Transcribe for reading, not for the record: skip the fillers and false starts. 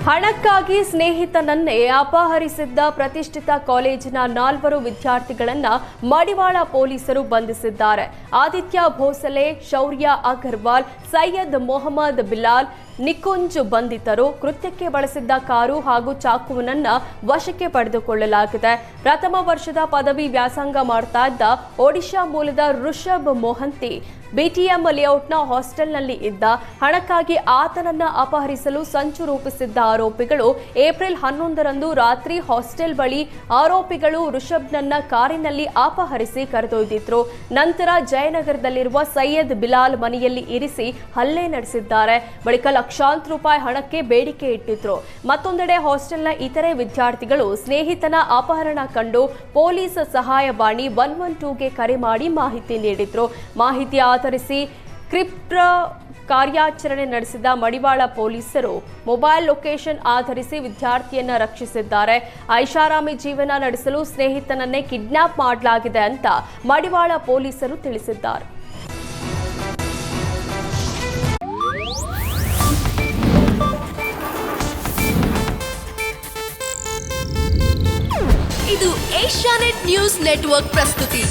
ಹಣಕ್ಕಾಗಿ ಸ್ನೇಹಿತನನ್ನೇ ಅಪಹರಿಸಿದ್ದ ಪ್ರತಿಷ್ಠಿತ ಕಾಲೇಜಿನ 4 ವಿದ್ಯಾರ್ಥಿಗಳನ್ನು ಮಡಿವಾಳ ಪೊಲೀಸರು ಬಂಧಿಸಿದ್ದಾರೆ. ಆದಿತ್ಯ ಭೋಸಲೆ, ಶೌರ್ಯ ಅಗರ್ವಾಲ್, ಸೈಯದ್ ಮೊಹಮ್ಮದ್ ಬಿಲಾಲ್, ನಿಕುಂಜ್ ಬಂಧಿತರು. ಕೃತ್ಯಕ್ಕೆ ಬಳಸಿದ್ದ ಕಾರು ಹಾಗೂ ಚಾಕುವನ್ನ ವಶಕ್ಕೆ ಪಡೆದುಕೊಳ್ಳಲಾಗಿದೆ. ಪ್ರಥಮ ವರ್ಷದ ಪದವಿ ವ್ಯಾಸಂಗ ಮಾಡ್ತಾ ಇದ್ದ ಒಡಿಶಾ ಮೂಲದ ಋಷಭ್ ಮೊಹಂತಿ ಬಿಟಿಎಂ ಲೇಔಟ್ನ ಹಾಸ್ಟೆಲ್ನಲ್ಲಿ ಇದ್ದ. ಹಣಕ್ಕಾಗಿ ಆತನನ್ನ ಅಪಹರಿಸಲು ಸಂಚು ರೂಪಿಸಿದ್ದ ಆರೋಪಿಗಳು ಏಪ್ರಿಲ್ 11ರಂದು ರಾತ್ರಿ ಹಾಸ್ಟೆಲ್ ಬಳಿ ಆರೋಪಿಗಳು ಋಷಭ್ನನ್ನ ಕಾರಿನಲ್ಲಿ ಅಪಹರಿಸಿ ಕರೆದೊಯ್ದಿದ್ರು. ನಂತರ ಜಯನಗರದಲ್ಲಿರುವ ಸೈಯದ್ ಬಿಲಾಲ್ ಮನೆಯಲ್ಲಿ ಇರಿಸಿ ಹಲ್ಲೆ ನಡೆಸಿದ್ದಾರೆ. ಬಳಿಕ ಲಕ್ಷಾಂತರ ರೂಪಾಯಿ ಹಣಕ್ಕೆ ಬೇಡಿಕೆ ಇಟ್ಟಿದ್ರು. ಮತ್ತೊಂದೆಡೆ ಹಾಸ್ಟೆಲ್ನ ಇತರೆ ವಿದ್ಯಾರ್ಥಿಗಳು ಸ್ನೇಹಿತನ ಅಪಹರಣ ಕಂಡು ಪೊಲೀಸ್ ಸಹಾಯವಾಣಿ 112ಗೆ ಕರೆ ಮಾಡಿ ಮಾಹಿತಿ ನೀಡಿದ್ರು. ಮಾಹಿತಿ ಆಧರಿಸಿ ಕ್ಷಿಪ್ರ ಕಾರ್ಯಾಚರಣೆ ನಡೆಸಿದ ಮಡಿವಾಳ ಪೊಲೀಸರು ಮೊಬೈಲ್ ಲೊಕೇಶನ್ ಆಧರಿಸಿ ವಿದ್ಯಾರ್ಥಿಯನ್ನ ರಕ್ಷಿಸಿದ್ದಾರೆ. ಐಷಾರಾಮಿ ಜೀವನ ನಡೆಸಲು ಸ್ನೇಹಿತನನ್ನೇ ಕಿಡ್ನಾಪ್ ಮಾಡಲಾಗಿದೆ ಅಂತ ಮಡಿವಾಳ ಪೊಲೀಸರು ತಿಳಿಸಿದ್ದಾರೆ. ಇದು ಏಷ್ಯಾನೆಟ್ ನ್ಯೂಸ್ ನೆಟ್ವರ್ಕ್ ಪ್ರಸ್ತುತಿ.